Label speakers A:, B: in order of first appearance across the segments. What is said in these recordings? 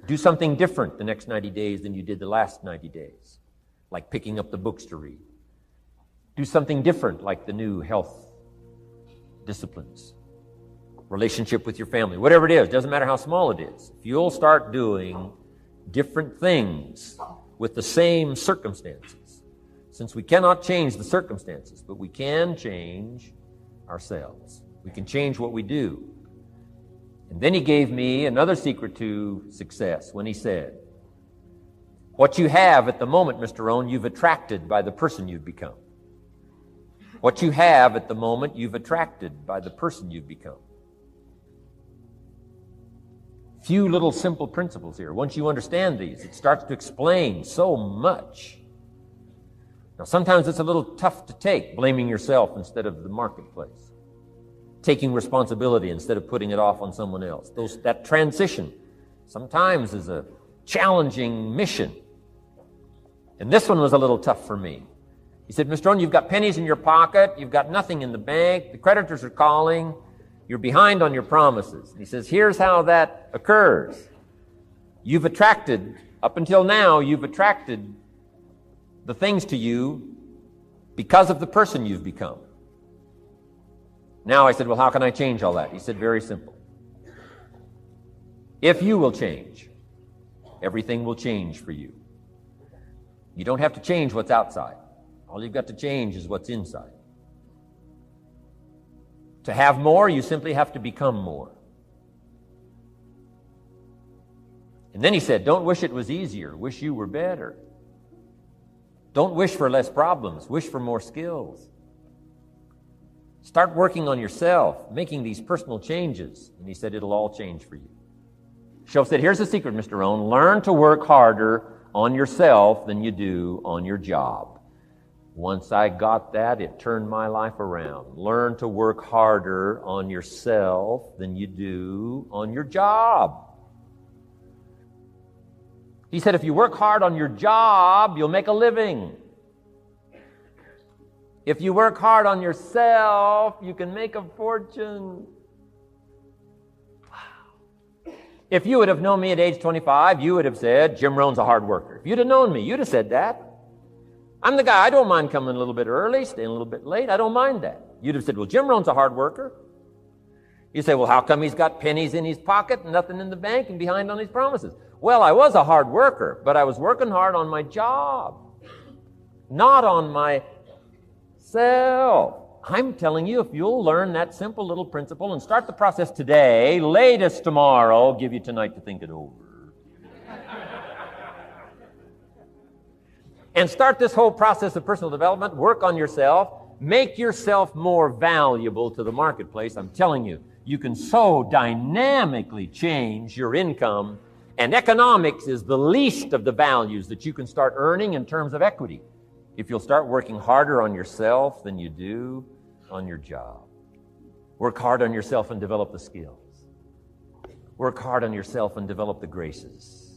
A: Do something different the next 90 days than you did the last 90 days, like picking up the books to read. Do something different, like the new health disciplines, relationship with your family, whatever it is, doesn't matter how small it is. If you'll start doing different things with the same circumstances, since we cannot change the circumstances, but we can change ourselves. We can change what we do. And then he gave me another secret to success when he said, what you have at the moment, Mr. Rohn, you've attracted by the person you've become. What you have at the moment, you've attracted by the person you've become. Few little simple principles here. Once you understand these, it starts to explain so much. Now, sometimes it's a little tough to take, blaming yourself instead of the marketplace, taking responsibility instead of putting it off on someone else. That transition sometimes is a challenging mission. And this one was a little tough for me. He said, Mr. Rohn, you've got pennies in your pocket, you've got nothing in the bank, the creditors are calling, you're behind on your promises. And he says, here's how that occurs. You've attracted, up until now, you've attracted the things to you because of the person you've become. Now I said, well, how can I change all that? He said, very simple. If you will change, everything will change for you. You don't have to change what's outside. All you've got to change is what's inside. To have more, you simply have to become more. And then he said, don't wish it was easier. Wish you were better. Don't wish for less problems. Wish for more skills. Start working on yourself, making these personal changes. And he said, it'll all change for you. Shoaff said, here's the secret, Mr. Rohn. Learn to work harder on yourself than you do on your job. Once I got that, it turned my life around. Learn to work harder on yourself than you do on your job. He said, if you work hard on your job, you'll make a living. If you work hard on yourself, you can make a fortune. Wow. If you would have known me at age 25, you would have said, Jim Rohn's a hard worker. If you'd have known me, you'd have said that. I'm the guy, I don't mind coming a little bit early, staying a little bit late. I don't mind that. You'd have said, well, Jim Rohn's a hard worker. You say, well, how come he's got pennies in his pocket and nothing in the bank and behind on his promises? Well, I was a hard worker, but I was working hard on my job, not on myself. I'm telling you, if you'll learn that simple little principle and start the process today, latest tomorrow, I'll give you tonight to think it over. And start this whole process of personal development, work on yourself, make yourself more valuable to the marketplace. I'm telling you, you can so dynamically change your income, and economics is the least of the values that you can start earning in terms of equity if you'll start working harder on yourself than you do on your job. Work hard on yourself and develop the skills. Work hard on yourself and develop the graces.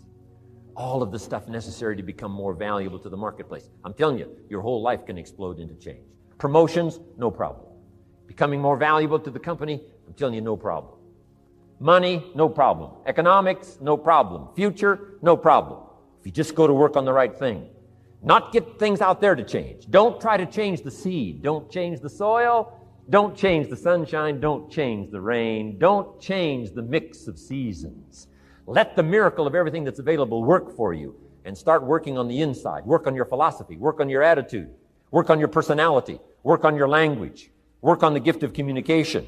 A: All of the stuff necessary to become more valuable to the marketplace. I'm telling you, your whole life can explode into change. Promotions, no problem. Becoming more valuable to the company, I'm telling you, no problem. Money, no problem. Economics, no problem. Future, no problem. If you just go to work on the right thing. Not get things out there to change. Don't try to change the seed. Don't change the soil. Don't change the sunshine. Don't change the rain. Don't change the mix of seasons. Let the miracle of everything that's available work for you, and start working on the inside. Work on your philosophy. Work on your attitude. Work on your personality. Work on your language. Work on the gift of communication.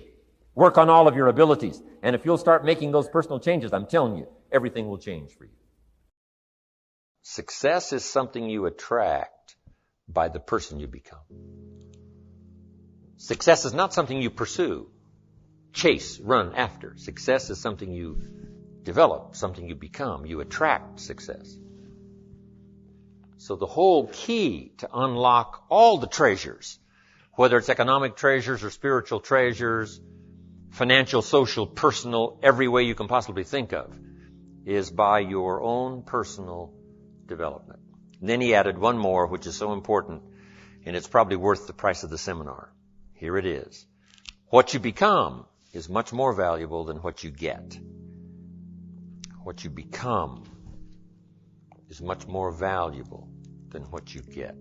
A: Work on all of your abilities. And if you'll start making those personal changes, I'm telling you, everything will change for you. Success is something you attract by the person you become. Success is not something you pursue, chase, run after. Success is something you develop, something you become. You attract success. So the whole key to unlock all the treasures, whether it's economic treasures or spiritual treasures, financial, social, personal, every way you can possibly think of, is by your own personal development. And then he added one more, which is so important, and it's probably worth the price of the seminar. Here it is. What you become is much more valuable than what you get. what you become is much more valuable than what you get.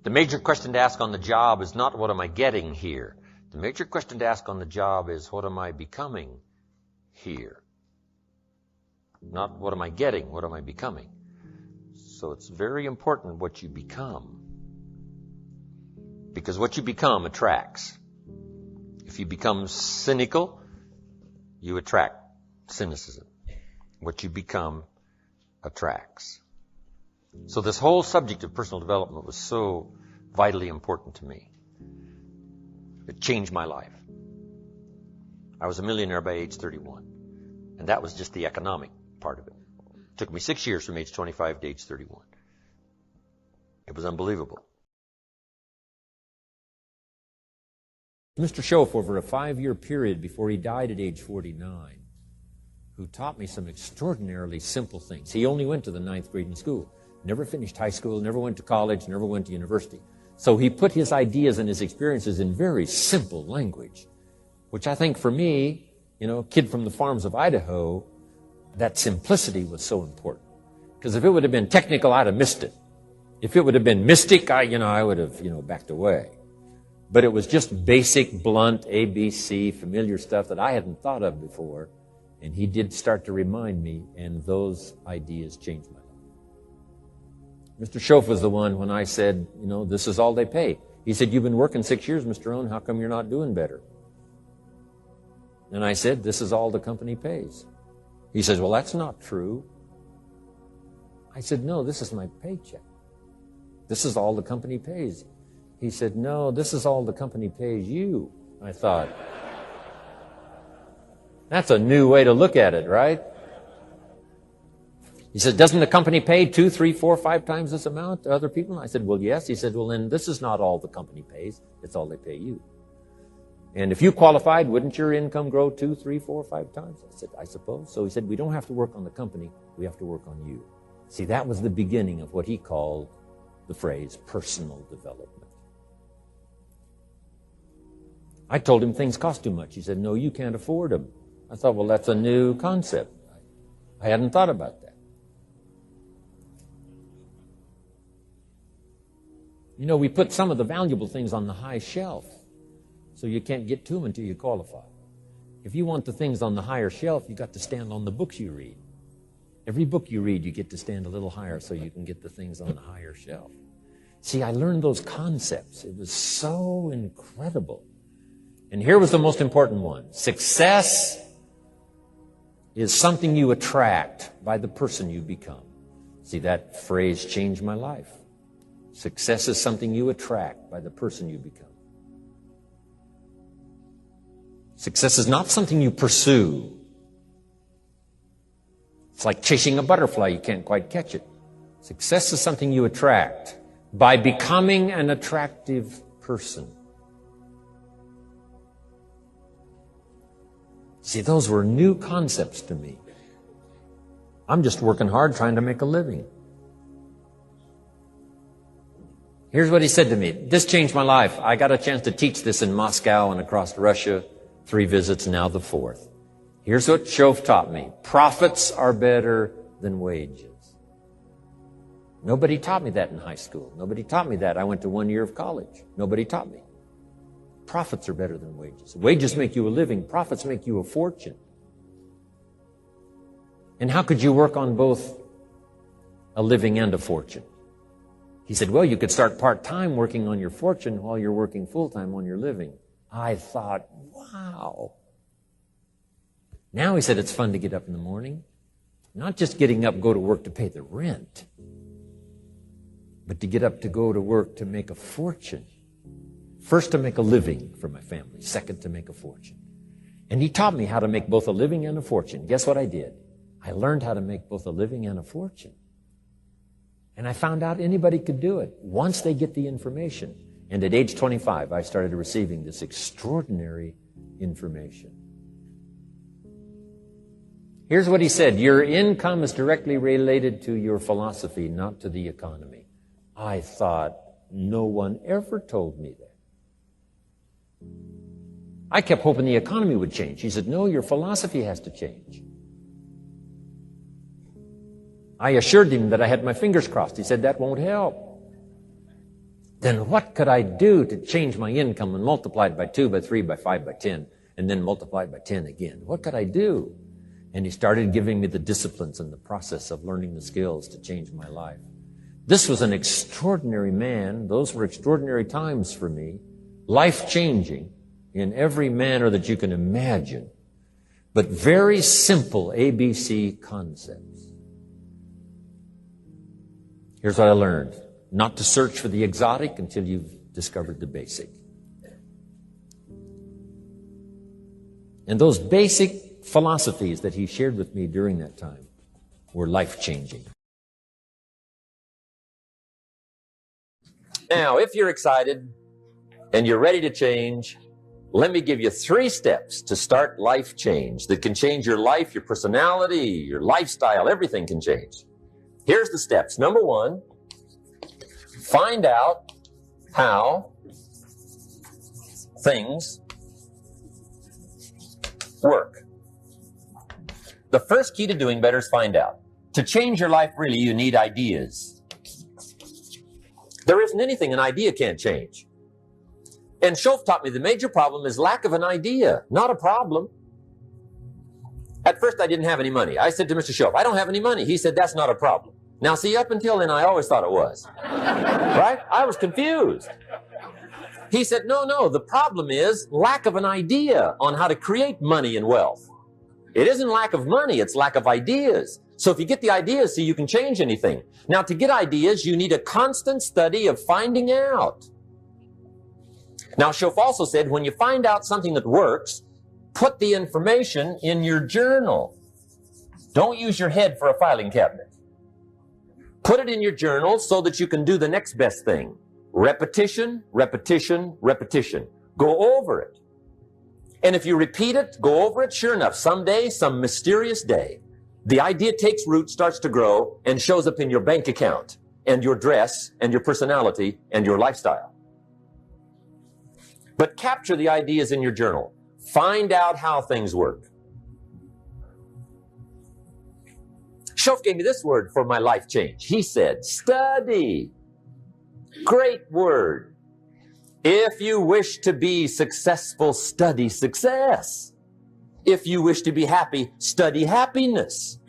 A: The major question to ask on the job is not what am I getting here? The major question to ask on the job is what am I becoming here? Not what am I getting, what am I becoming? So it's very important what you become. Because what you become attracts. If you become cynical, you attract cynicism. What you become attracts. So this whole subject of personal development was so vitally important to me. It changed my life. I was a millionaire by age 31. And that was just the economic part of it. It took me 6 years from age 25 to age 31. It was unbelievable. Mr. Schoaf, over a 5-year period before he died at age 49, who taught me some extraordinarily simple things. He only went to the 9th grade in school, never finished high school, never went to college, never went to university. So he put his ideas and his experiences in very simple language, which I think for me, kid from the farms of Idaho, that simplicity was so important. Because if it would have been technical, I'd have missed it. If it would have been mystic, I would have, backed away. But it was just basic, blunt, ABC, familiar stuff that I hadn't thought of before. And he did start to remind me, and those ideas changed my life. Mr. Schoaf was the one when I said, this is all they pay. He said, you've been working 6 years, Mr. Rohn, how come you're not doing better? And I said, this is all the company pays. He says, well, that's not true. I said, no, this is my paycheck. This is all the company pays. He said, no, this is all the company pays you. I thought, that's a new way to look at it, right? He said, doesn't the company pay 2, 3, 4, 5 times this amount to other people? I said, well, yes. He said, well, then this is not all the company pays. It's all they pay you. And if you qualified, wouldn't your income grow 2, 3, 4, 5 times? I said, I suppose. So he said, we don't have to work on the company. We have to work on you. See, that was the beginning of what he called the phrase personal development. I told him things cost too much. He said, no, you can't afford them. I thought, well, that's a new concept. I hadn't thought about that. We put some of the valuable things on the high shelf, so you can't get to them until you qualify. If you want the things on the higher shelf, you got to stand on the books you read. Every book you read, you get to stand a little higher so you can get the things on the higher shelf. See, I learned those concepts. It was so incredible. And here was the most important one. Success is something you attract by the person you become. See, that phrase changed my life. Success is something you attract by the person you become. Success is not something you pursue. It's like chasing a butterfly. You can't quite catch it. Success is something you attract by becoming an attractive person. See, those were new concepts to me. I'm just working hard trying to make a living. Here's what he said to me. This changed my life. I got a chance to teach this in Moscow and across Russia. 3 visits, now the 4th. Here's what Schoaf taught me. Profits are better than wages. Nobody taught me that in high school. Nobody taught me that. I went to 1 year of college. Nobody taught me. Profits are better than wages. Wages make you a living. Profits make you a fortune. And how could you work on both a living and a fortune? He said, well, you could start part-time working on your fortune while you're working full-time on your living. I thought, wow. Now, he said, it's fun to get up in the morning. Not just getting up, go to work to pay the rent, but to get up to go to work to make a fortune. First, to make a living for my family. Second, to make a fortune. And he taught me how to make both a living and a fortune. Guess what I did? I learned how to make both a living and a fortune. And I found out anybody could do it once they get the information. And at age 25, I started receiving this extraordinary information. Here's what he said. Your income is directly related to your philosophy, not to the economy. I thought, no one ever told me that. I kept hoping the economy would change. He said, no, your philosophy has to change. I assured him that I had my fingers crossed. He said, that won't help. Then what could I do to change my income and multiply it by 2, by 3, by 5, by 10, and then multiply it by 10 again? What could I do? And he started giving me the disciplines and the process of learning the skills to change my life. This was an extraordinary man. Those were extraordinary times for me, life-changing in every manner that you can imagine, but very simple ABC concepts. Here's what I learned. Not to search for the exotic until you've discovered the basic. And those basic philosophies that he shared with me during that time were life-changing. Now, if you're excited and you're ready to change, let me give you 3 steps to start life change that can change your life, your personality, your lifestyle. Everything can change. Here's the steps. Number 1, find out how things work. The first key to doing better is find out. To change your life, really, you need ideas. There isn't anything an idea can't change. And Schoaf taught me the major problem is lack of an idea, not a problem. At first, I didn't have any money. I said to Mr. Schoaf, I don't have any money. He said, that's not a problem. Now, see, up until then, I always thought it was. Right? I was confused. He said, no, the problem is lack of an idea on how to create money and wealth. It isn't lack of money, it's lack of ideas. So if you get the ideas, see, you can change anything. Now, to get ideas, you need a constant study of finding out. Now, Schoaf also said, when you find out something that works, put the information in your journal. Don't use your head for a filing cabinet. Put it in your journal so that you can do the next best thing. Repetition, repetition, repetition. Go over it. And if you repeat it, go over it, sure enough, someday, some mysterious day, the idea takes root, starts to grow, and shows up in your bank account, and your dress, and your personality, and your lifestyle. But capture the ideas in your journal. Find out how things work. Schoaf gave me this word for my life change. He said, study. Great word. If you wish to be successful, study success. If you wish to be happy, study happiness.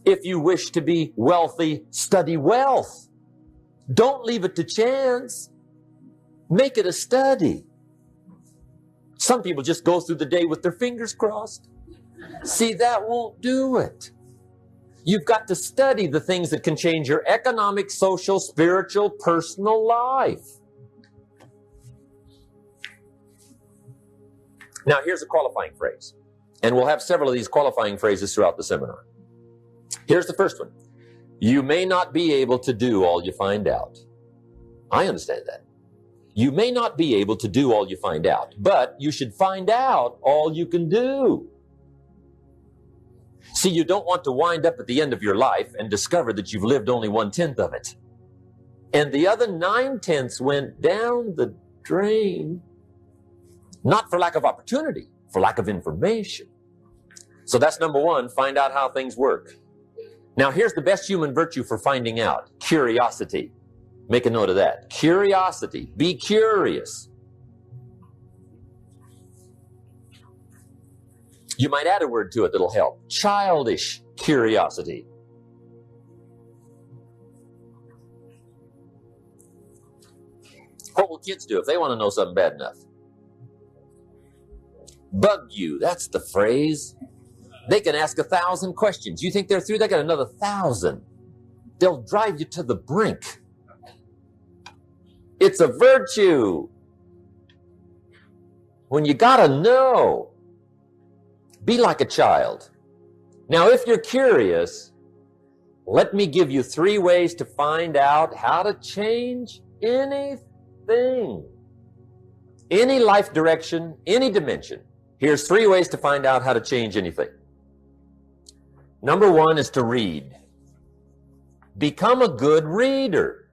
A: If you wish to be wealthy, study wealth. Don't leave it to chance. Make it a study. Some people just go through the day with their fingers crossed. See, that won't do it. You've got to study the things that can change your economic, social, spiritual, personal life. Now, here's a qualifying phrase. And we'll have several of these qualifying phrases throughout the seminar. Here's the first one. You may not be able to do all you find out. I understand that. You may not be able to do all you find out, but you should find out all you can do. See, you don't want to wind up at the end of your life and discover that you've lived only 1/10 of it. And the other 9/10 went down the drain. Not for lack of opportunity, for lack of information. So that's number 1, find out how things work. Now here's the best human virtue for finding out, curiosity. Make a note of that. Curiosity. Be curious. You might add a word to it that'll help. Childish curiosity. What will kids do if they want to know something bad enough? Bug you. That's the phrase. They can ask 1,000 questions. You think they're through? They got another 1,000. They'll drive you to the brink. It's a virtue. When you gotta know, be like a child. Now, if you're curious, let me give you 3 ways to find out how to change anything. Any life direction, any dimension. Here's 3 ways to find out how to change anything. Number 1 is to read. Become a good reader.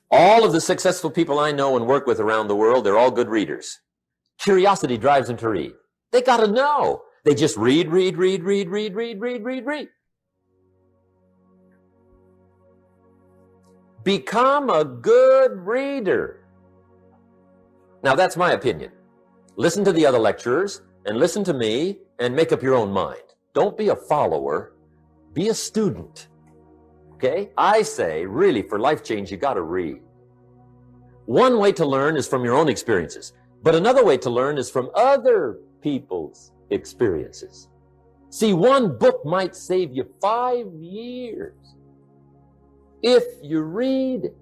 A: All of the successful people I know and work with around the world, they're all good readers. Curiosity drives them to read. They got to know. They just read. Become a good reader. Now, that's my opinion. Listen to the other lecturers and listen to me and make up your own mind. Don't be a follower. Be a student. Okay? I say, really, for life change, you got to read. One way to learn is from your own experiences, but another way to learn is from other people's experiences. See, one book might save you 5 years if you read it.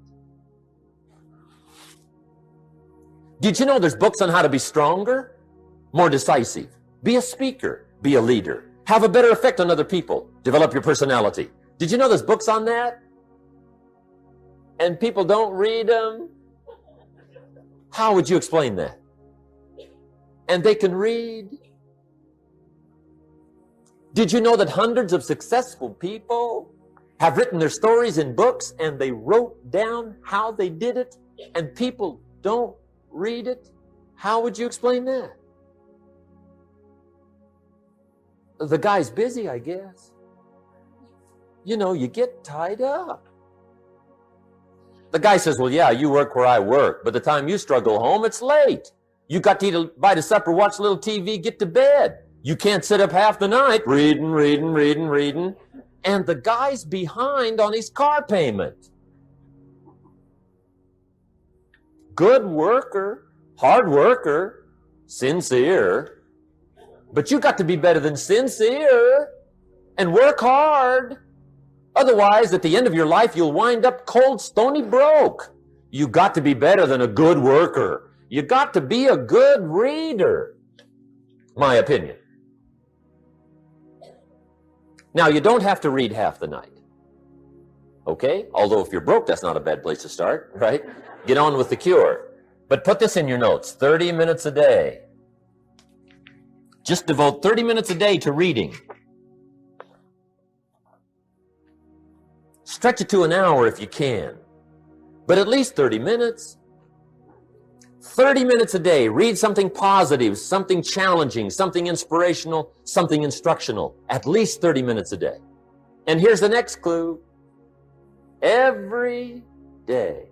A: Did you know there's books on how to be stronger, more decisive, be a speaker, be a leader, have a better effect on other people, develop your personality? Did you know there's books on that? And people don't read them? How would you explain that? And they can read. Did you know that hundreds of successful people have written their stories in books and they wrote down how they did it and people don't read it? How would you explain that? The guy's busy, I guess. You know, you get tied up. The guy says, well, yeah, you work where I work. By the time you struggle home, it's late. You got to eat a bite of supper, watch a little TV, get to bed. You can't sit up half the night reading. And the guy's behind on his car payment. Good worker, hard worker, sincere. But you got to be better than sincere and work hard. Otherwise, at the end of your life, you'll wind up cold, stony broke. You got to be better than a good worker. You got to be a good reader. My opinion. Now, you don't have to read half the night. Okay? Although if you're broke, that's not a bad place to start, right? Get on with the cure. But put this in your notes, 30 minutes a day. Just devote 30 minutes a day to reading. Stretch it to an hour if you can, but at least 30 minutes. 30 minutes a day, read something positive, something challenging, something inspirational, something instructional. At least 30 minutes a day. And here's the next clue. Every day.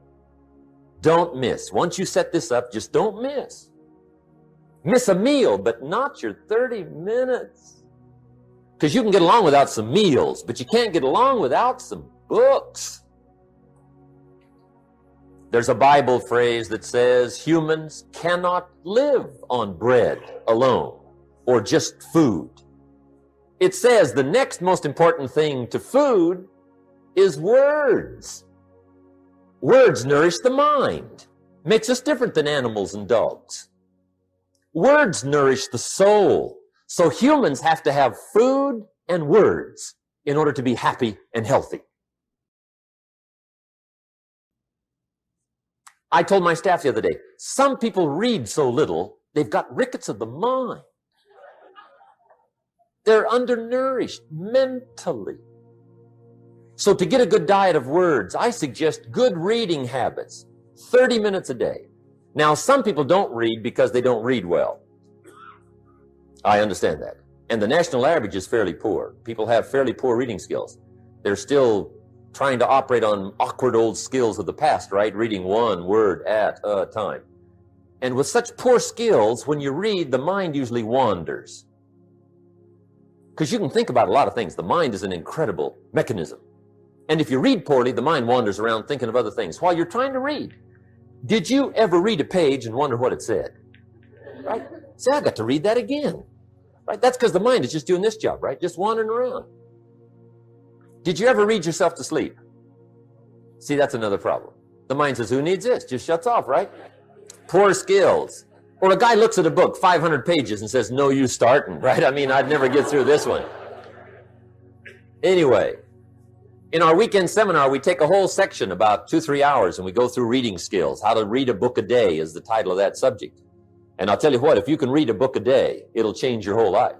A: Don't miss. Once you set this up, just don't miss. Miss a meal, but not your 30 minutes. Because you can get along without some meals, but you can't get along without some books. There's a Bible phrase that says humans cannot live on bread alone or just food. It says the next most important thing to food is words. Words nourish the mind, makes us different than animals and dogs. Words nourish the soul. So humans have to have food and words in order to be happy and healthy. I told my staff the other day, some people read so little, they've got rickets of the mind. They're undernourished mentally. So to get a good diet of words, I suggest good reading habits, 30 minutes a day. Now, some people don't read because they don't read well. I understand that. And the national average is fairly poor. People have fairly poor reading skills. They're still trying to operate on awkward old skills of the past, right? Reading one word at a time. And with such poor skills, when you read, the mind usually wanders. Because you can think about a lot of things. The mind is an incredible mechanism. And if you read poorly, the mind wanders around thinking of other things while you're trying to read. Did you ever read a page and wonder what it said? Right? See, I got to read that again. Right? That's because the mind is just doing this job, right? Just wandering around. Did you ever read yourself to sleep? See, that's another problem. The mind says, who needs this? Just shuts off, right? Poor skills. Or a guy looks at a book, 500 pages, and says, no use starting, right? I mean, I'd never get through this one. Anyway, in our weekend seminar, we take a whole section, about 2-3 hours, and we go through reading skills. How to read a book a day is the title of that subject. And I'll tell you what, if you can read a book a day, it'll change your whole life.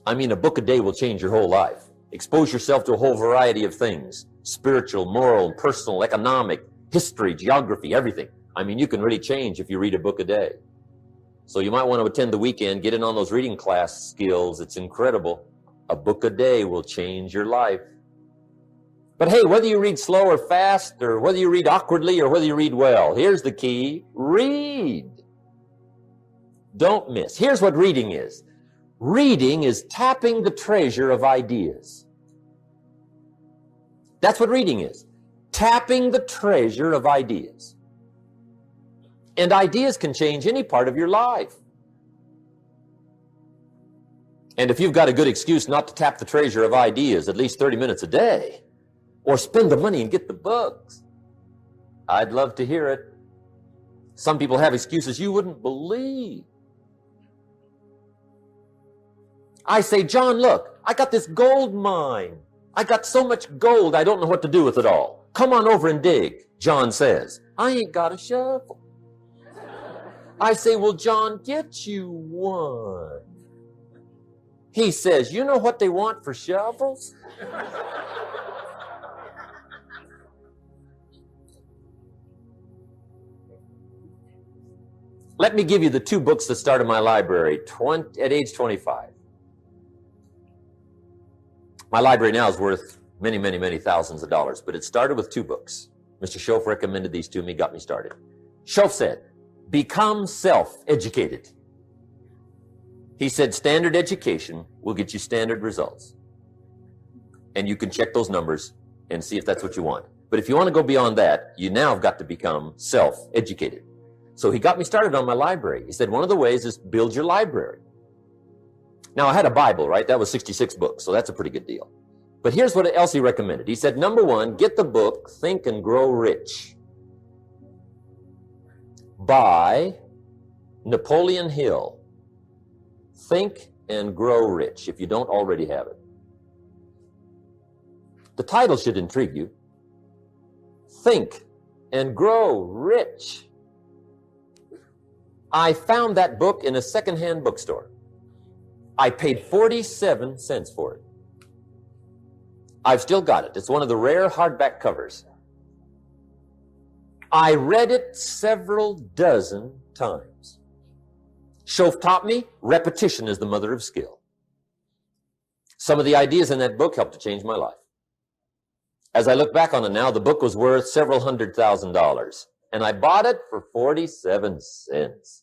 A: I mean, a book a day will change your whole life. Expose yourself to a whole variety of things. Spiritual, moral, personal, economic, history, geography, everything. I mean, you can really change if you read a book a day. So you might want to attend the weekend, get in on those reading class skills. It's incredible. A book a day will change your life. But hey, whether you read slow or fast, or whether you read awkwardly or whether you read well, here's the key. Read. Don't miss. Here's what reading is. Reading is tapping the treasure of ideas. That's what reading is. Tapping the treasure of ideas. And ideas can change any part of your life. And if you've got a good excuse not to tap the treasure of ideas at least 30 minutes a day, or spend the money and get the books, I'd love to hear it. Some people have excuses you wouldn't believe. I say, John, look, I got this gold mine. I got so much gold, I don't know what to do with it all. Come on over and dig. John says, I ain't got a shovel. I say, well, John, get you one. He says, you know what they want for shovels? Let me give you the 2 books that started my library at age 25. My library now is worth many, many, many thousands of dollars, but it started with 2 books. Mr. Schoaf recommended these to me, got me started. Schoaf said, become self-educated. He said, standard education will get you standard results. And you can check those numbers and see if that's what you want. But if you want to go beyond that, you now have got to become self-educated. So he got me started on my library. He said, one of the ways is build your library. Now, I had a Bible, right? That was 66 books, so that's a pretty good deal. But here's what else he recommended. He said, number 1, get the book, Think and Grow Rich, by Napoleon Hill. Think and Grow Rich, if you don't already have it. The title should intrigue you. Think and Grow Rich. I found that book in a secondhand bookstore. I paid 47 cents for it. I've still got it. It's one of the rare hardback covers. I read it several dozen times. Schoaf taught me repetition is the mother of skill. Some of the ideas in that book helped to change my life. As I look back on it now, the book was worth several $100,000, and I bought it for 47 cents.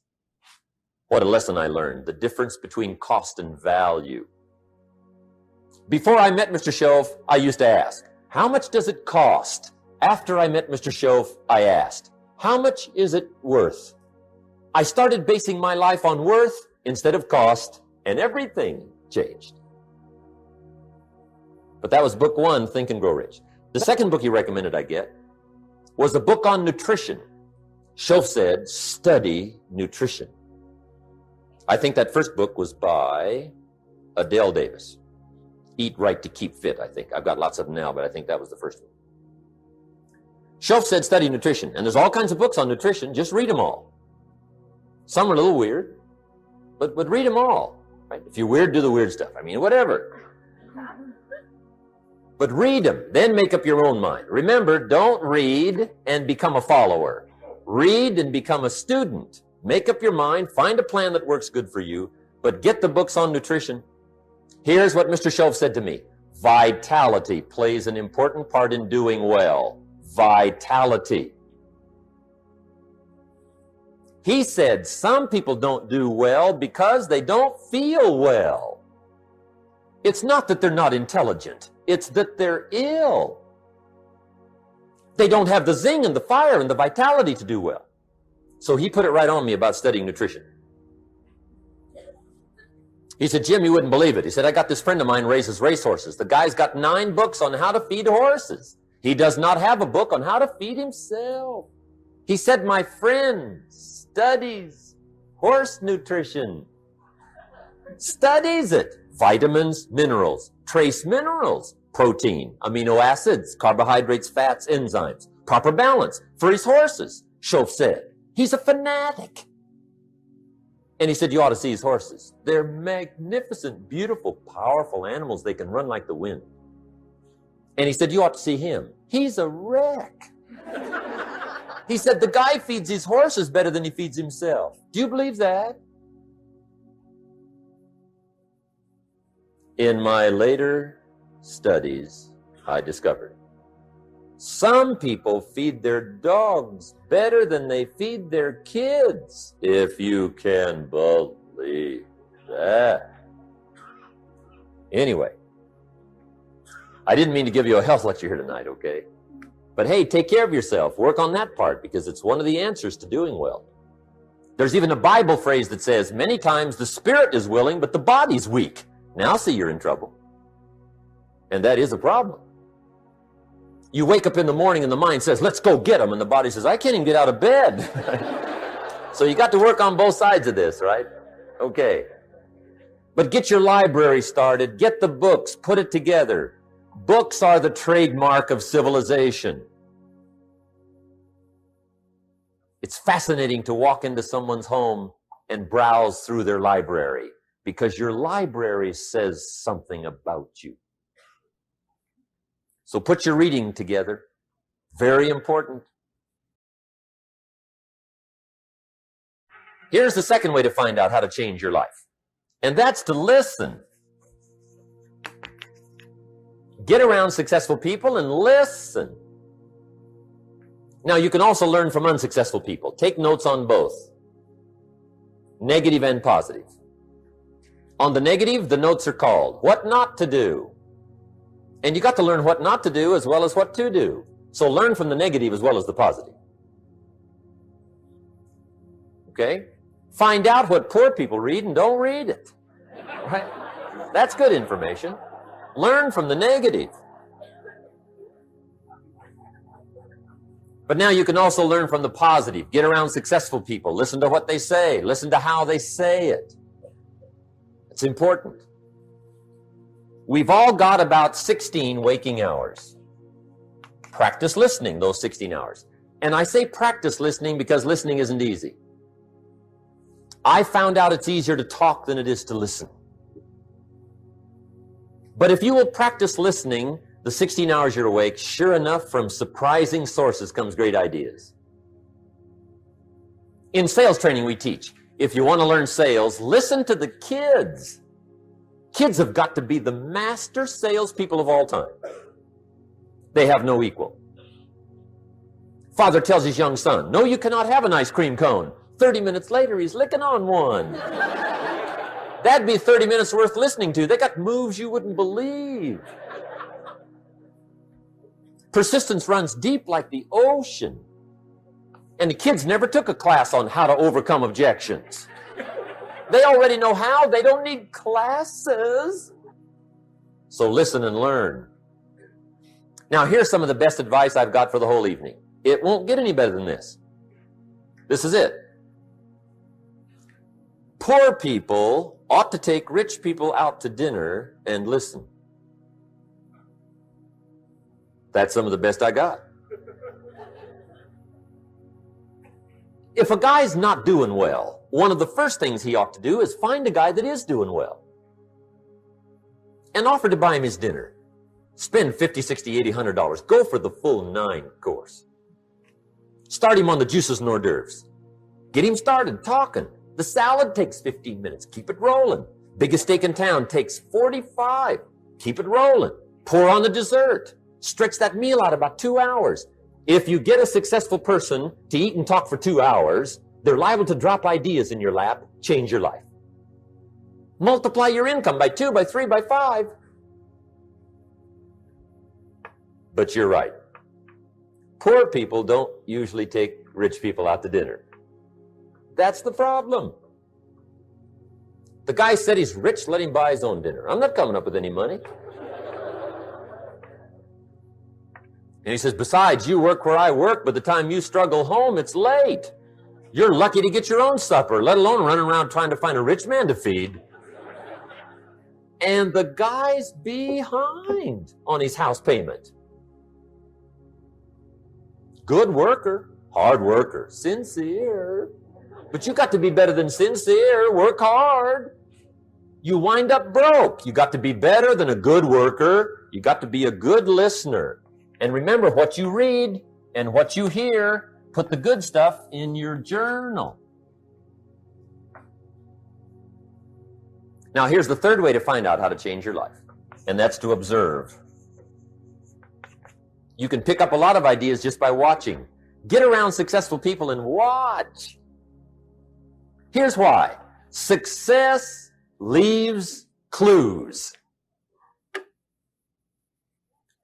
A: What a lesson I learned, the difference between cost and value. Before I met Mr. Schoaf, I used to ask, how much does it cost? After I met Mr. Schoaf, I asked, how much is it worth? I started basing my life on worth instead of cost, and everything changed. But that was book 1, Think and Grow Rich. The second book he recommended I get was a book on nutrition. Schoaf said, study nutrition. I think that first book was by Adele Davis. Eat Right to Keep Fit, I think. I've got lots of them now, but I think that was the first one. Schoaf said study nutrition, and there's all kinds of books on nutrition. Just read them all. Some are a little weird, but read them all. Right? If you're weird, do the weird stuff. I mean, whatever. But read them, then make up your own mind. Remember, don't read and become a follower. Read and become a student. Make up your mind, find a plan that works good for you, but get the books on nutrition. Here's what Mr. Schoaf said to me. Vitality plays an important part in doing well. Vitality. He said some people don't do well because they don't feel well. It's not that they're not intelligent. It's that they're ill. They don't have the zing and the fire and the vitality to do well. So he put it right on me about studying nutrition. He said, Jim, you wouldn't believe it. He said, I got this friend of mine raises racehorses. The guy's got 9 books on how to feed horses. He does not have a book on how to feed himself. He said, my friend studies horse nutrition. Studies it. Vitamins, minerals, trace minerals, protein, amino acids, carbohydrates, fats, enzymes, proper balance for his horses. Schoaf said, he's a fanatic. And he said, you ought to see his horses. They're magnificent, beautiful, powerful animals. They can run like the wind. And he said, you ought to see him. He's a wreck. He said, the guy feeds his horses better than he feeds himself. Do you believe that? In my later studies, I discovered Some people feed their dogs better than they feed their kids, if you can believe that. Anyway, I didn't mean to give you a health lecture here tonight, okay? But hey, take care of yourself. Work on that part, because it's one of the answers to doing well. There's even a Bible phrase that says, many times the spirit is willing, but the body's weak. Now see, you're in trouble. And that is a problem. You wake up in the morning and the mind says, let's go get them. And the body says, I can't even get out of bed. So you got to work on both sides of this, right? Okay. But get your library started. Get the books. Put it together. Books are the trademark of civilization. It's fascinating to walk into someone's home and browse through their library, because your library says something about you. So put your reading together. Very important. Here's the second way to find out how to change your life, and that's to listen. Get around successful people and listen. Now, you can also learn from unsuccessful people. Take notes on both, negative and positive. On the negative, the notes are called what not to do. And you got to learn what not to do as well as what to do. So learn from the negative as well as the positive. Okay? Find out what poor people read and don't read it. Right? That's good information. Learn from the negative. But now you can also learn from the positive. Get around successful people. Listen to what they say. Listen to how they say it. It's important. We've all got about 16 waking hours. Practice listening those 16 hours. And I say practice listening because listening isn't easy. I found out it's easier to talk than it is to listen. But if you will practice listening the 16 hours you're awake, sure enough, from surprising sources comes great ideas. In sales training we teach, if you want to learn sales, listen to the kids. Kids have got to be the master salespeople of all time. They have no equal. Father tells his young son, no, you cannot have an ice cream cone. 30 minutes later, he's licking on one. That'd be 30 minutes worth listening to. They got moves you wouldn't believe. Persistence runs deep like the ocean. And the kids never took a class on how to overcome objections. They already know how. They don't need classes. So listen and learn. Now, here's some of the best advice I've got for the whole evening. It won't get any better than this. This is it. Poor people ought to take rich people out to dinner and listen. That's some of the best I got. If a guy's not doing well, one of the first things he ought to do is find a guy that is doing well and offer to buy him his dinner. Spend $50, $60, $80, $100. Go for the full 9 course. Start him on the juices and hors d'oeuvres. Get him started talking. The salad takes 15 minutes. Keep it rolling. Biggest steak in town takes 45. Keep it rolling. Pour on the dessert. Stretch that meal out about 2 hours. If you get a successful person to eat and talk for 2 hours, they're liable to drop ideas in your lap, change your life. Multiply your income by 2, by 3, by 5. But you're right. Poor people don't usually take rich people out to dinner. That's the problem. The guy said he's rich, let him buy his own dinner. I'm not coming up with any money. And he says, besides, you work where I work. By the time you struggle home, it's late. You're lucky to get your own supper, let alone running around trying to find a rich man to feed. And the guy's behind on his house payment. Good worker, hard worker, sincere. But you got to be better than sincere. Work hard. You wind up broke. You got to be better than a good worker. You got to be a good listener. And remember, what you read and what you hear, put the good stuff in your journal. Now, here's the third way to find out how to change your life, and that's to observe. You can pick up a lot of ideas just by watching. Get around successful people and watch. Here's why. Success leaves clues.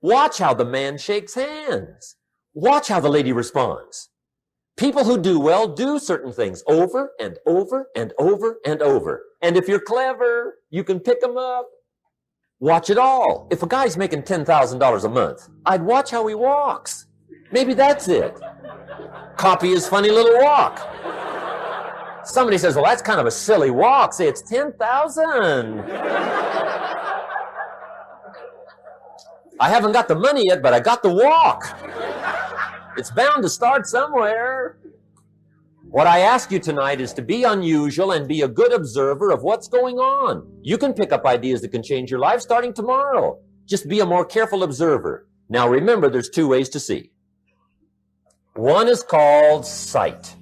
A: Watch how the man shakes hands. Watch how the lady responds. People who do well do certain things over and over and over and over. And if you're clever, you can pick them up. Watch it all. If a guy's making $10,000 a month, I'd watch how he walks. Maybe that's it. Copy his funny little walk. Somebody says, well, that's kind of a silly walk. Say, it's 10,000. I haven't got the money yet, but I got the walk. It's bound to start somewhere. What I ask you tonight is to be unusual and be a good observer of what's going on. You can pick up ideas that can change your life starting tomorrow. Just be a more careful observer. Now remember, there's two ways to see. One is called sight.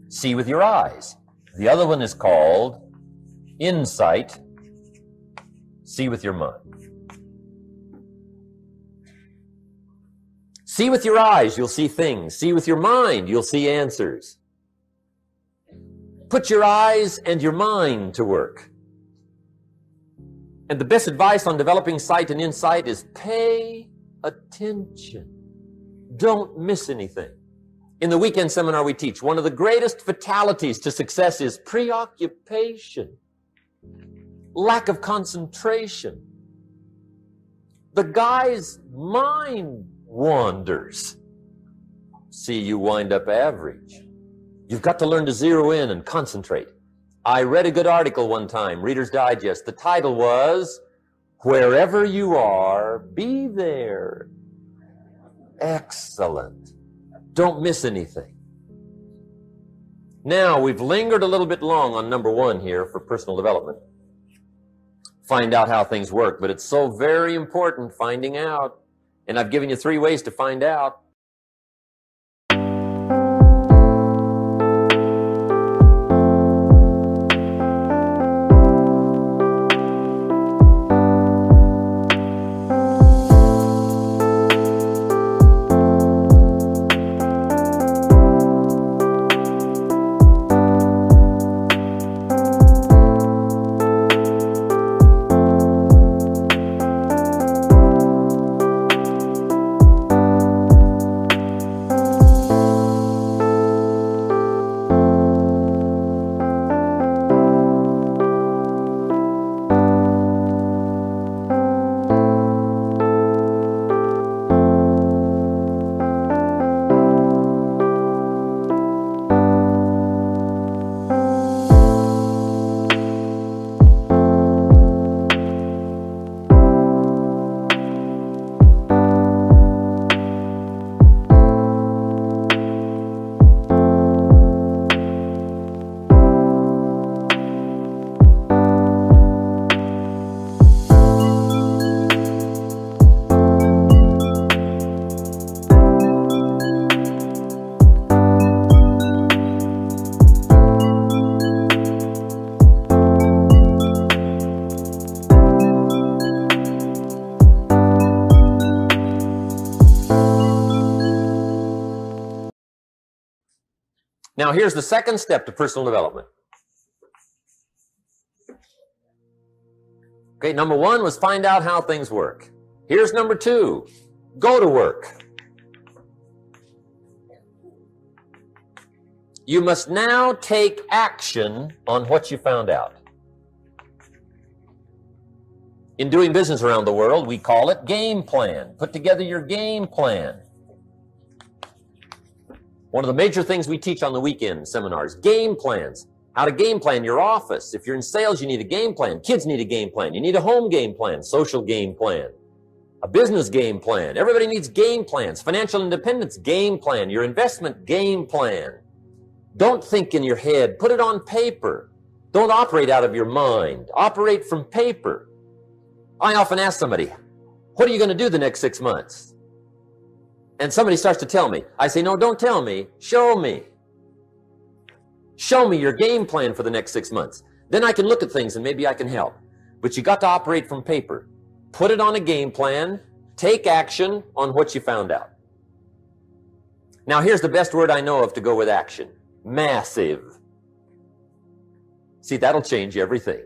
A: See with your eyes. The other one is called insight. See with your mind. See with your eyes, you'll see things. See with your mind, you'll see answers. Put your eyes and your mind to work. And the best advice on developing sight and insight is pay attention. Don't miss anything. In the weekend seminar we teach, one of the greatest fatalities to success is preoccupation, lack of concentration. The guy's mind wanders. See, you wind up average. You've got to learn to zero in and concentrate. I read a good article one time, Reader's Digest. The title was, Wherever You Are, Be There. Excellent. Don't miss anything. Now, we've lingered a little bit long on number one here for personal development. Find out how things work, but it's so very important finding out. And I've given you 3 ways to find out. Now, here's the second step to personal development. Okay, number 1 was find out how things work. Here's number 2, go to work. You must now take action on what you found out. In doing business around the world, we call it game plan. Put together your game plan. One of the major things we teach on the weekend seminars, game plans. How to game plan your office. If you're in sales, you need a game plan. Kids need a game plan. You need a home game plan, social game plan, a business game plan. Everybody needs game plans. Financial independence, game plan. Your investment, game plan. Don't think in your head. Put it on paper. Don't operate out of your mind. Operate from paper. I often ask somebody, what are you going to do the next 6 months? And somebody starts to tell me. I say, no, don't tell me. Show me. Show me your game plan for the next 6 months. Then I can look at things and maybe I can help. But you got to operate from paper. Put it on a game plan. Take action on what you found out. Now, here's the best word I know of to go with action. Massive. See, that'll change everything.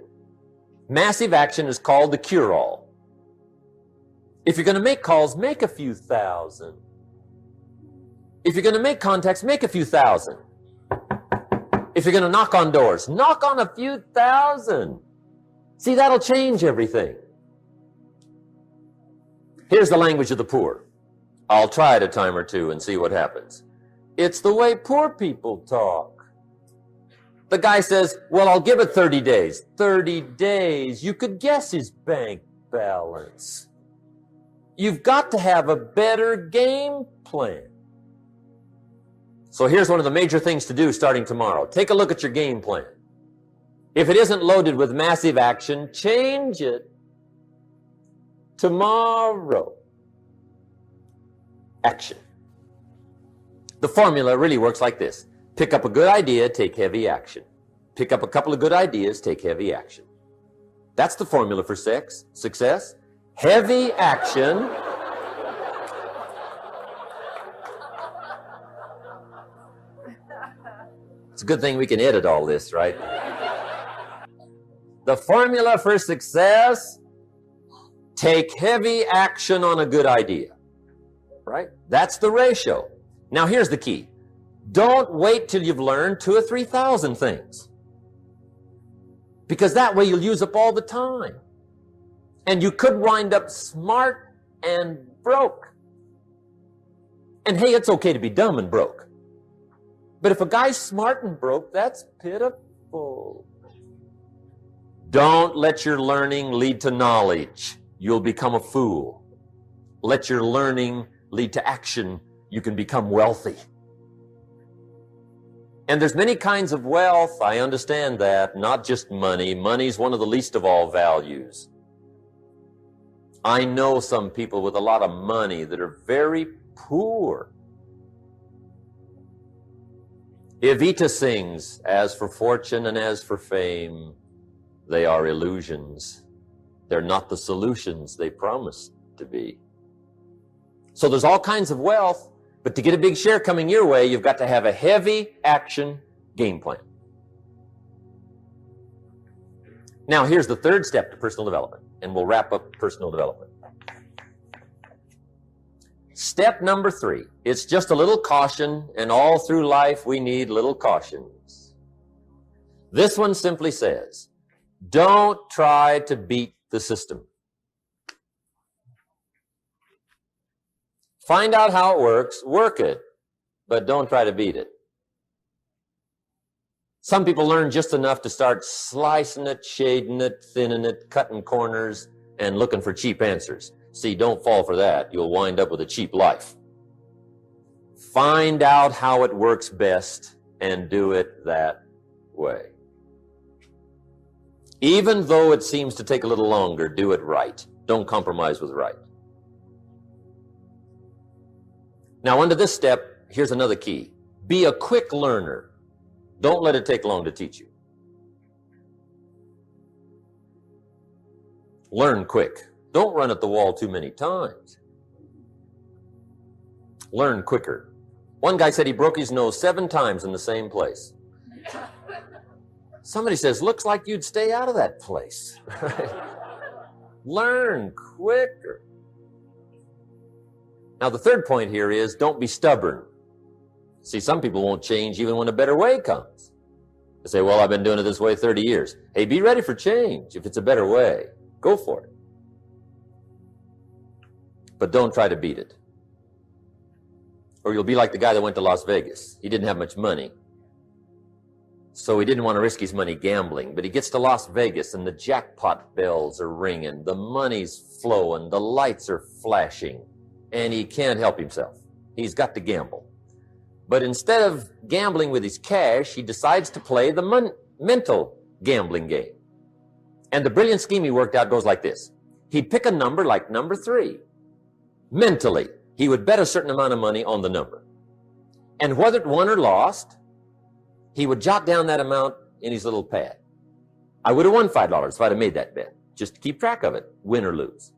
A: Massive action is called the cure-all. If you're going to make calls, make a few thousand. If you're going to make contacts, make a few thousand. If you're going to knock on doors, knock on a few thousand. See, that'll change everything. Here's the language of the poor. I'll try it a time or two and see what happens. It's the way poor people talk. The guy says, well, I'll give it 30 days. 30 days. You could guess his bank balance. You've got to have a better game plan. So here's one of the major things to do starting tomorrow. Take a look at your game plan. If it isn't loaded with massive action, change it tomorrow. Action. The formula really works like this. Pick up a good idea, take heavy action. Pick up a couple of good ideas, take heavy action. That's the formula for success. Heavy action. It's a good thing we can edit all this, right? The formula for success, take heavy action on a good idea, right? That's the ratio. Now here's the key. Don't wait till you've learned 2,000 or 3,000 things. Because that way you'll use up all the time. And you could wind up smart and broke. And hey, it's okay to be dumb and broke. But if a guy's smart and broke, that's pitiful. Don't let your learning lead to knowledge. You'll become a fool. Let your learning lead to action. You can become wealthy. And there's many kinds of wealth. I understand that. Not just money. Money's one of the least of all values. I know some people with a lot of money that are very poor. Evita sings, as for fortune and as for fame, they are illusions. They're not the solutions they promise to be. So there's all kinds of wealth, but to get a big share coming your way, you've got to have a heavy action game plan. Now, here's the third step to personal development, and we'll wrap up personal development. Step number 3, it's just a little caution, and all through life we need little cautions. This one simply says, don't try to beat the system. Find out how it works, work it, but don't try to beat it. Some people learn just enough to start slicing it, shading it, thinning it, cutting corners, and looking for cheap answers. See, don't fall for that. You'll wind up with a cheap life. Find out how it works best and do it that way. Even though it seems to take a little longer, do it right. Don't compromise with right. Now, under this step, here's another key. Be a quick learner. Don't let it take long to teach you. Learn quick. Don't run at the wall too many times. Learn quicker. One guy said he broke his nose 7 times in the same place. Somebody says, looks like you'd stay out of that place. Learn quicker. Now, the third point here is don't be stubborn. See, some people won't change even when a better way comes. They say, well, I've been doing it this way 30 years. Hey, be ready for change. If it's a better way, go for it. But don't try to beat it. Or you'll be like the guy that went to Las Vegas. He didn't have much money. So he didn't want to risk his money gambling. But he gets to Las Vegas and the jackpot bells are ringing. The money's flowing. The lights are flashing. And he can't help himself. He's got to gamble. But instead of gambling with his cash, he decides to play the mental gambling game. And the brilliant scheme he worked out goes like this. He'd pick a number like number 3. Mentally, he would bet a certain amount of money on the number. And whether it won or lost, he would jot down that amount in his little pad. I would have won $5 if I'd have made that bet. Just to keep track of it, win or lose.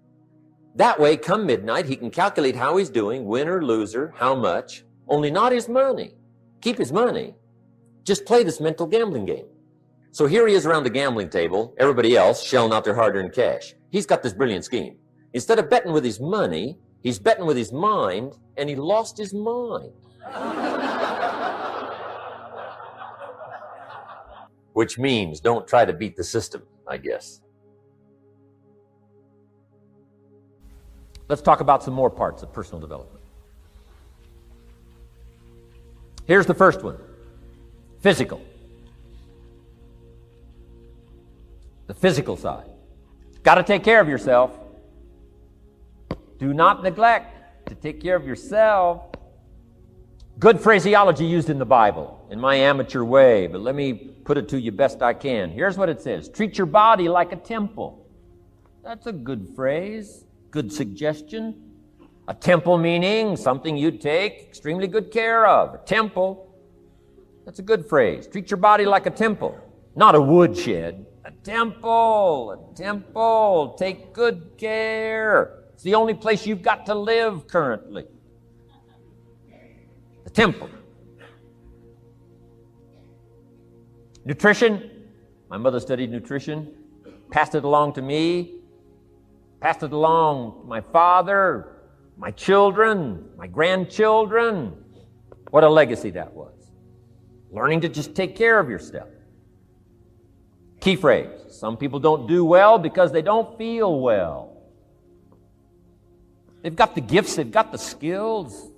A: That way, come midnight, he can calculate how he's doing, winner, loser, how much, only not his money. Keep his money. Just play this mental gambling game. So here he is around the gambling table, everybody else shelling out their hard-earned cash. He's got this brilliant scheme. Instead of betting with his money, he's betting with his mind, and he lost his mind. Which means don't try to beat the system, I guess. Let's talk about some more parts of personal development. Here's the first one. Physical. The physical side. Got to take care of yourself. Do not neglect to take care of yourself. Good phraseology used in the Bible, in my amateur way, but let me put it to you best I can. Here's what it says. Treat your body like a temple. That's a good phrase, good suggestion. A temple meaning something you take extremely good care of. A temple. That's a good phrase. Treat your body like a temple, not a woodshed. A temple, a temple. Take good care. It's the only place you've got to live currently. The temple. Nutrition. My mother studied nutrition, passed it along to me, passed it along to my father, my children, my grandchildren. What a legacy that was. Learning to just take care of yourself. Key phrase. Some people don't do well because they don't feel well. They've got the gifts, they've got the skills.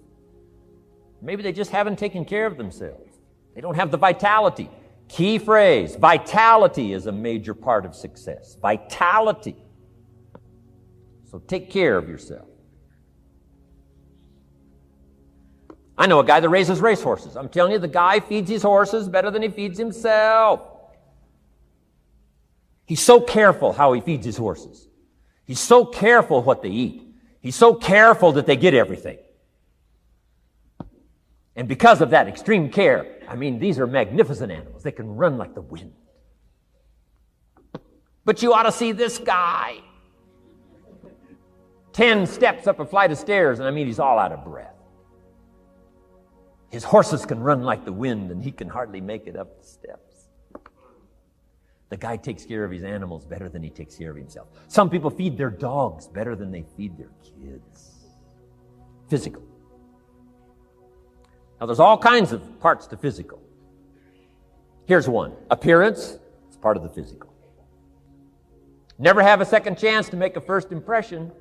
A: Maybe they just haven't taken care of themselves. They don't have the vitality. Key phrase. Vitality is a major part of success. Vitality. So take care of yourself. I know a guy that raises racehorses. I'm telling you, the guy feeds his horses better than he feeds himself. He's so careful how he feeds his horses. He's so careful what they eat. He's so careful that they get everything. And because of that extreme care, I mean, these are magnificent animals. They can run like the wind. But you ought to see this guy. 10 steps up a flight of stairs, and I mean, he's all out of breath. His horses can run like the wind, and he can hardly make it up the steps. The guy takes care of his animals better than he takes care of himself. Some people feed their dogs better than they feed their kids. Physical. Now, there's all kinds of parts to physical. Here's one. Appearance is part of the physical. Never have a second chance to make a first impression.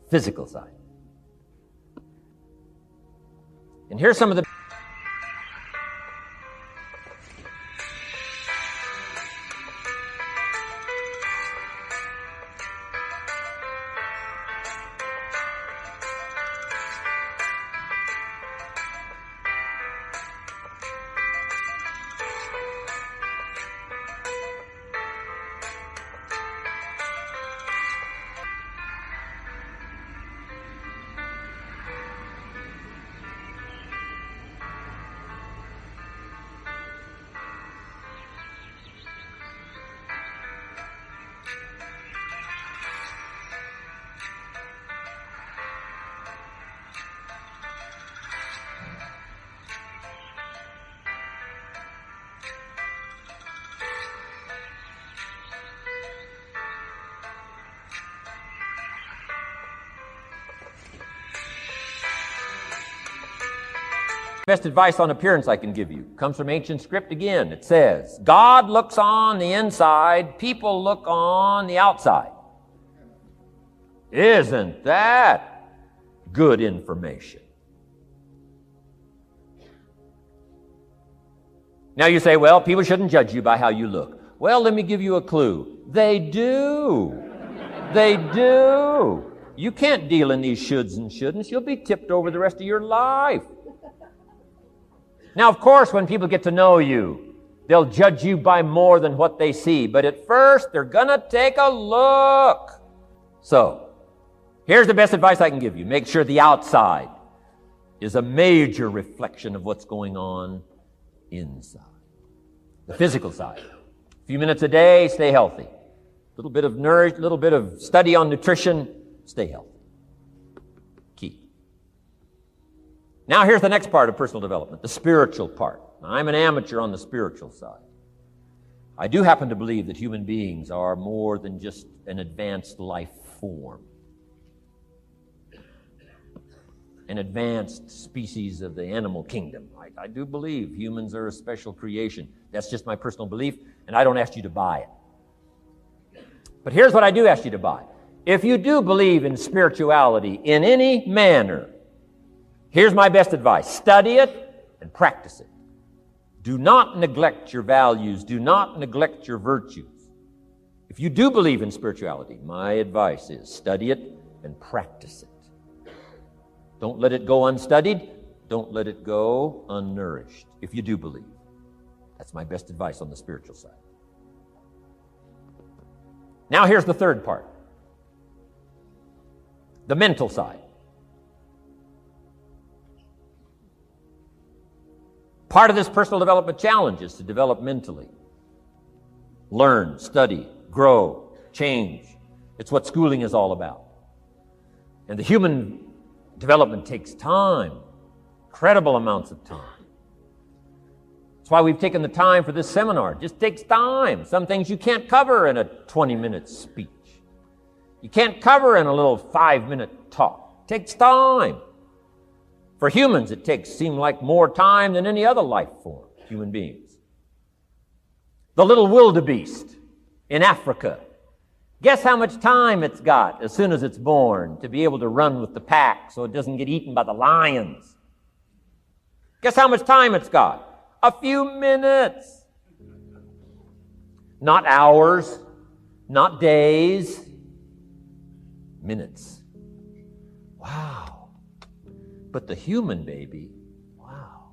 A: Physical side. And here's some of the best advice on appearance I can give you. Comes from ancient script again. It says, God looks on the inside, people look on the outside. Isn't that good information? Now you say, well, people shouldn't judge you by how you look. Well, let me give you a clue. They do. They do. You can't deal in these shoulds and shouldn'ts. You'll be tipped over the rest of your life. Now, of course, when people get to know you, they'll judge you by more than what they see. But at first, they're going to take a look. So, here's the best advice I can give you. Make sure the outside is a major reflection of what's going on inside. The physical side. A few minutes a day, stay healthy. A little bit of study on nutrition, stay healthy. Now here's the next part of personal development, the spiritual part. Now, I'm an amateur on the spiritual side. I do happen to believe that human beings are more than just an advanced life form, an advanced species of the animal kingdom. I do believe humans are a special creation. That's just my personal belief, and I don't ask you to buy it. But here's what I do ask you to buy. If you do believe in spirituality in any manner, here's my best advice. Study it and practice it. Do not neglect your values. Do not neglect your virtues. If you do believe in spirituality, my advice is study it and practice it. Don't let it go unstudied. Don't let it go unnourished, if you do believe. That's my best advice on the spiritual side. Now here's the third part. The mental side. Part of this personal development challenge is to develop mentally. Learn, study, grow, change. It's what schooling is all about. And the human development takes time, incredible amounts of time. That's why we've taken the time for this seminar. It just takes time. Some things you can't cover in a 20-minute speech. You can't cover in a little 5-minute talk. It takes time. For humans, it seems like more time than any other life form, human beings. The little wildebeest in Africa. Guess how much time it's got as soon as it's born to be able to run with the pack so it doesn't get eaten by the lions? Guess how much time it's got? A few minutes. Not hours, not days, minutes. Wow. But the human baby, wow.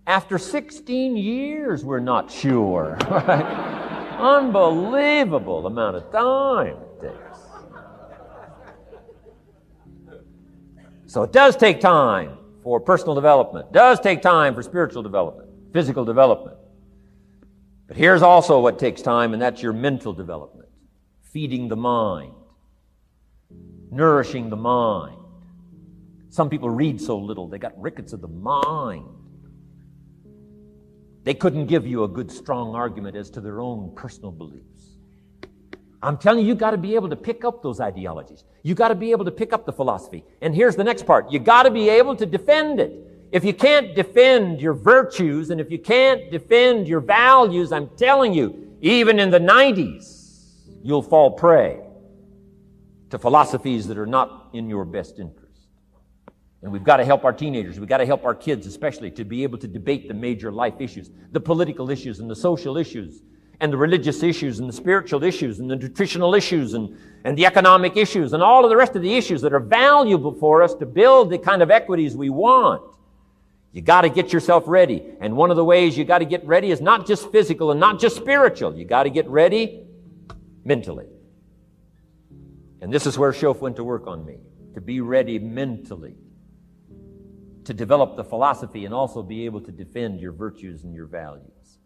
A: After 16 years, we're not sure. Right? Unbelievable amount of time it takes. So it does take time for personal development. It does take time for spiritual development, physical development. But here's also what takes time, and that's your mental development. Feeding the mind. Nourishing the mind. Some people read so little, they got rickets of the mind. They couldn't give you a good, strong argument as to their own personal beliefs. I'm telling you, you got to be able to pick up those ideologies. You got to be able to pick up the philosophy. And here's the next part. You got to be able to defend it. If you can't defend your virtues, and if you can't defend your values, I'm telling you, even in the 90s, you'll fall prey to philosophies that are not in your best interest. And we've got to help our teenagers, we've got to help our kids especially to be able to debate the major life issues, the political issues and the social issues and the religious issues and the spiritual issues and the nutritional issues and the economic issues and all of the rest of the issues that are valuable for us to build the kind of equities we want. You got to get yourself ready. And one of the ways you got to get ready is not just physical and not just spiritual. You got to get ready mentally. And this is where Shof went to work on me, to be ready mentally, to develop the philosophy and also be able to defend your virtues and your values.